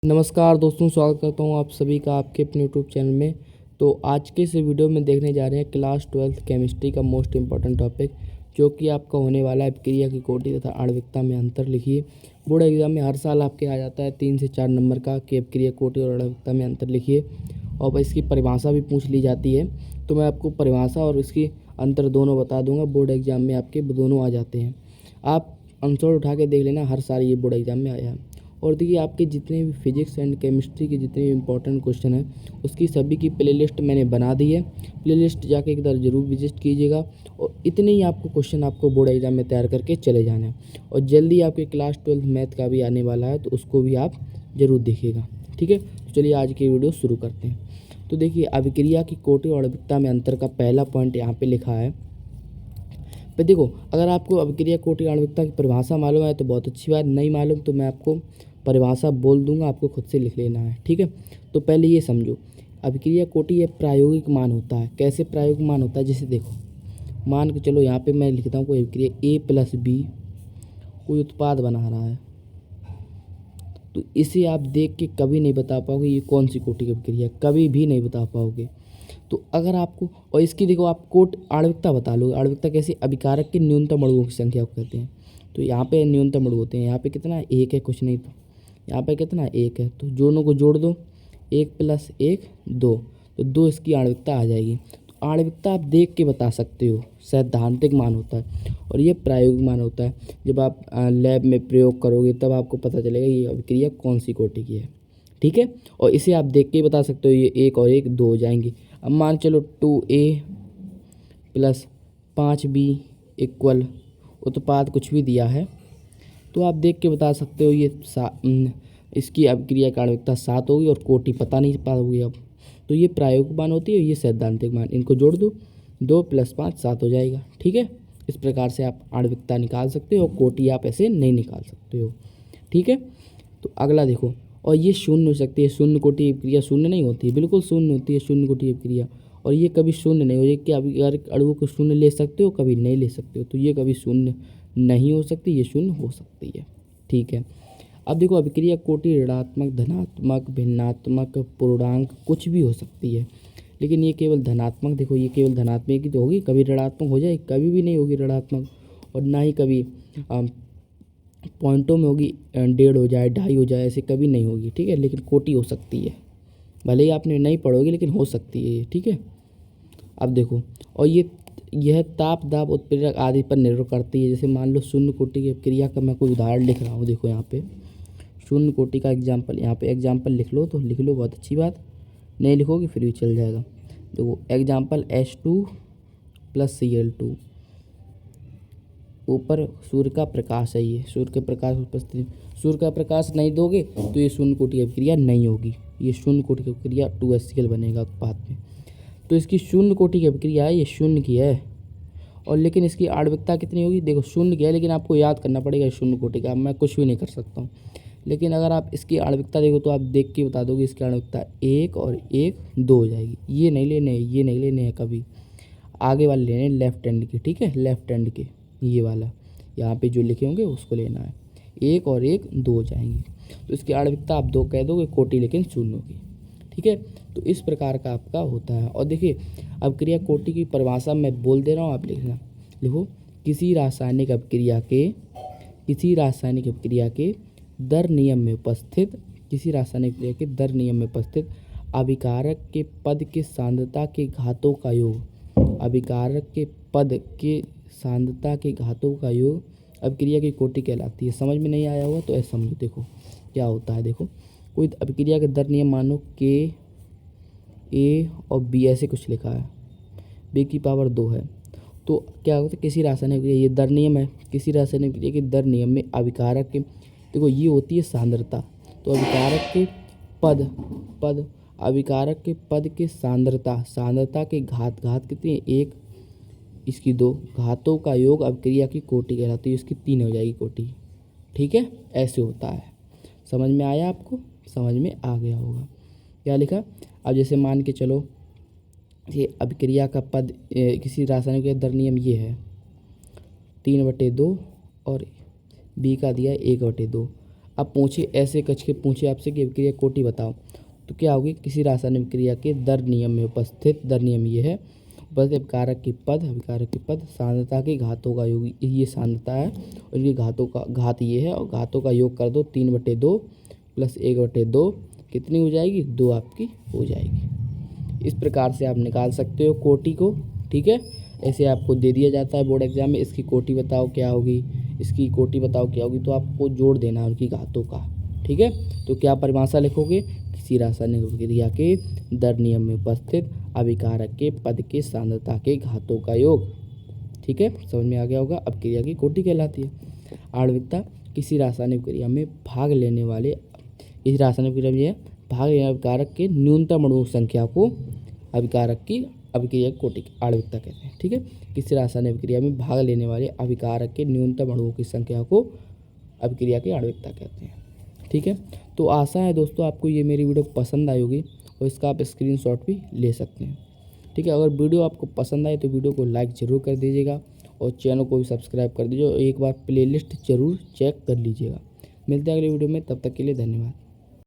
नमस्कार दोस्तों, स्वागत करता हूं आप सभी का आपके अपने यूट्यूब चैनल में। तो आज के इस वीडियो में देखने जा रहे हैं क्लास 12th केमिस्ट्री का मोस्ट इम्पॉर्टेंट टॉपिक, जो कि आपका होने वाला है अभिक्रिया की कोटि तथा आणविकता में अंतर लिखिए। बोर्ड एग्जाम में हर साल आपके आ जाता है 3 से 4 नंबर का कि अभिक्रिया कोटि और आणविकता में अंतर लिखिए, और इसकी परिभाषा भी पूछ ली जाती है। तो मैं आपको परिभाषा और इसकी अंतर दोनों बता दूँगा। बोर्ड एग्जाम में आपके दोनों आ जाते हैं, आप आंसर उठा के देख लेना, हर साल ये बोर्ड एग्जाम में आया है। और देखिए, आपके जितने भी फिजिक्स एंड केमिस्ट्री के जितने भी इंपॉर्टेंट क्वेश्चन हैं, उसकी सभी की प्लेलिस्ट मैंने बना दी है। प्लेलिस्ट जाके एक बार ज़रूर विजिट कीजिएगा, और इतने ही आपको क्वेश्चन आपको बोर्ड एग्जाम में तैयार करके चले जाना है। और जल्दी आपके क्लास 12 मैथ का भी आने वाला है, तो उसको भी आप ज़रूर देखिएगा। ठीक है, तो चलिए आज की वीडियो शुरू करते हैं। तो देखिए, अभिक्रिया की कोटि और आणविकता में अंतर का पहला पॉइंट यहाँ पर लिखा है। पर देखो, अगर आपको अभिक्रिया कोटि आणविकता की परिभाषा मालूम है तो बहुत अच्छी बात, नहीं मालूम तो मैं आपको परिभाषा बोल दूंगा, आपको खुद से लिख लेना है। ठीक है, तो पहले ये समझो, अभिक्रिया कोटि ये प्रायोगिक मान होता है। कैसे प्रायोगिक मान होता है? जैसे देखो, मान के चलो यहाँ पे मैं लिखता हूँ कोई अभिक्रिया A+B कोई उत्पाद बना रहा है, तो इसे आप देख के कभी नहीं बता पाओगे ये कौन सी कोटि की अभिक्रिया, कभी भी नहीं बता पाओगे। तो अगर आपको, और इसकी देखो आप आणविकता बता लो। आणविकता कैसे? अभिकारक के न्यूनतम अणुओं की संख्या को कहते हैं। तो यहाँ पे न्यूनतम अणु होते हैं, यहाँ पे कितना है? 1 है, कुछ नहीं। तो यहाँ पे कितना? 1 है, तो दोनों को जोड़ दो, 1 + 1 2, तो 2 इसकी आणविकता आ जाएगी। तो आणविकता आप देख के बता सकते हो, सैद्धांतिक मान होता है, और ये प्रायोगिक मान होता है। जब आप लैब में प्रयोग करोगे तब आपको पता चलेगा ये अभिक्रिया कौन सी कोटि की है। ठीक है, और इसे आप देख के ही बता सकते हो, ये 1 और 1 2 हो जाएंगे। अब मान चलो 2A + 5B = उत्पाद कुछ भी दिया है, तो आप देख के बता सकते हो ये इसकी अभिक्रिया की आणविकता 7 होगी, और कोटि पता नहीं पाओगे अब। तो ये प्रायोगिक मान होती है, ये सैद्धांतिक मान। इनको जोड़ दो, 2 + 5 7 हो जाएगा। ठीक है, इस प्रकार से आप आणविकता निकाल सकते हो, कोटि आप ऐसे नहीं निकाल सकते हो। ठीक है, तो अगला देखो, और ये शून्य हो सकती है। शून्य कोटि अभिक्रिया शून्य नहीं होती है, बिल्कुल शून्य होती है शून्य कोटि अभिक्रिया। और ये कभी शून्य नहीं हो जाएगी। क्या अभिकारक अणुओं को शून्य ले सकते हो? कभी नहीं ले सकते हो। तो ये कभी शून्य नहीं हो सकती, ये शून्य हो सकती है। ठीक है, अब देखो, अभिक्रिया कोटि ऋणात्मक, धनात्मक, भिन्नात्मक, पूर्णांक कुछ भी हो सकती है, लेकिन ये केवल धनात्मक, देखो ये केवल धनात्मक ही तो होगी। कभी ऋणात्मक हो जाए? कभी भी नहीं होगी ऋणात्मक। और ना ही कभी पॉइंटों में होगी, 1.5 हो जाए, 2.5 हो जाए, ऐसे कभी नहीं होगी। ठीक है, लेकिन कोटि हो सकती है, भले ही आपने नहीं पढ़ोगे लेकिन हो सकती है ये। ठीक है, अब देखो, और यह ताप, दाब, उत्प्रेरक आदि पर निर्भर करती है। जैसे मान लो शून्य कोटि की अभिक्रिया का मैं कोई उदाहरण लिख रहा हूँ। देखो यहाँ पे शून्य कोटि का एग्जाम्पल, यहाँ पे एग्जाम्पल लिख लो तो लिख लो, बहुत अच्छी बात। नहीं लिखोगे फिर भी चल जाएगा। देखो एग्जाम्पल H2 + Cl2, ऊपर सूर्य का प्रकाश है, ये सूर्य के प्रकाश उपस्थिति, सूर्य का प्रकाश नहीं दोगे तो ये शून्य कोटि की अभिक्रिया नहीं होगी। ये शून्य कोटि की अभिक्रिया 2HCl बनेगा उत्पाद में। तो इसकी शून्य कोटि की अभिक्रिया है, ये शून्य की है। और लेकिन इसकी आणविकता कितनी होगी? देखो शून्य की है, लेकिन आपको याद करना पड़ेगा शून्य कोटि का। मैं कुछ भी नहीं कर सकता हूँ, लेकिन अगर आप इसकी आणविकता देखो तो आप देख के बता दोगे इसकी आणविकता 1 और 1 2 हो जाएगी। ये नहीं लेने हैं, ये नहीं लेने हैं कभी, आगे वाले लेने हैं लेफ्ट हैंड के। ठीक है, लेफ्ट हैंड के, ये वाला यहाँ पे जो लिखे होंगे उसको लेना है। 1 और 1 2 हो जाएंगे, तो इसकी आणविकता आप 2 कह दोगे, कोटि लेकिन शून्य होगी। ठीक है, तो इस प्रकार का आपका होता है। और देखिए, अभिक्रिया कोटि की परिभाषा मैं बोल दे रहा हूँ, आप लिखना। लिखो, किसी रासायनिक अभिक्रिया के दर नियम में उपस्थित, किसी रासायनिक क्रिया के दर नियम में उपस्थित अभिकारक के पद के सांद्रता के घातों का योग, अभिकारक के पद के सांद्रता के घातों का योग अभिक्रिया की कोटि कहलाती है। समझ में नहीं आया होगा तो ऐसे समझो। देखो क्या होता है, देखो कोई अभिक्रिया के दर नियम मानो K A और B ऐसे कुछ लिखा है, B⁴ है। तो क्या होता है, किसी रासायनिक क्रिया, ये दर नियम है, किसी रासायनिक क्रिया के दर नियम में अभिकारक के, देखो ये होती है सांद्रता, तो अभिकारक के अभिकारक के पद के सांद्रता के घात कितनी है? 1, इसकी 2, घातों का योग अभिक्रिया की कोटि कहलाती है। इसकी 3 हो जाएगी कोटि। ठीक है, ऐसे होता है। समझ में आया आपको? समझ में आ गया होगा। क्या लिखा? अब जैसे मान के चलो, ये अभिक्रिया का पद किसी रासायनिक का दर नियम ये है 3/2, और B का दिया है 1/2। अब पूछे ऐसे कच के पूछे आपसे कि अभिक्रिया कोटि बताओ, तो क्या होगी, किसी रासायनिक क्रिया के दर नियम में उपस्थित, दर नियम ये है, उपस्थित अभिकारक की पद सांद्रता के घातों का योग, ये सांद्रता है और इनके घातों का घात ये है, और घातों का योग कर दो 3/2 प्लस 1/2 कितनी हो जाएगी, 2 आपकी हो जाएगी। इस प्रकार से आप निकाल सकते हो कोटि को। ठीक है, ऐसे आपको दे दिया जाता है बोर्ड एग्जाम में, इसकी कोटि बताओ क्या होगी, इसकी कोटि बताओ क्या होगी, तो आपको जोड़ देना है उनकी घातों का। ठीक है, तो क्या परिभाषा लिखोगे, किसी रासायनिक अभिक्रिया के दर नियम में उपस्थित अभिकारक के पद के सांद्रता के घातों का योग। ठीक है, समझ में आ गया होगा। अभिक्रिया की कोटि कहलाती है। आणविकता, किसी रासायनिक क्रिया में भाग लेने वाले, इस रासायनिक क्रिया में भाग लेने अभिकारक के न्यूनतम अणु संख्या को अभिकारक की अभिक्रिया की कोटि आणविकता कहते हैं। ठीक है, किसी रासायनिक क्रिया में भाग लेने वाले अभिकारक के न्यूनतम अणुओं की संख्या को अभिक्रिया की आणविकता कहते हैं। ठीक है, तो आशा है दोस्तों आपको ये मेरी वीडियो पसंद आई होगी और इसका आप स्क्रीनशॉट भी ले सकते हैं। ठीक है, अगर वीडियो आपको पसंद आए तो वीडियो को लाइक ज़रूर कर दीजिएगा और चैनल को भी सब्सक्राइब कर दीजिए और एक बार प्लेलिस्ट ज़रूर चेक कर लीजिएगा। मिलते हैं अगले वीडियो में, तब तक के लिए धन्यवाद।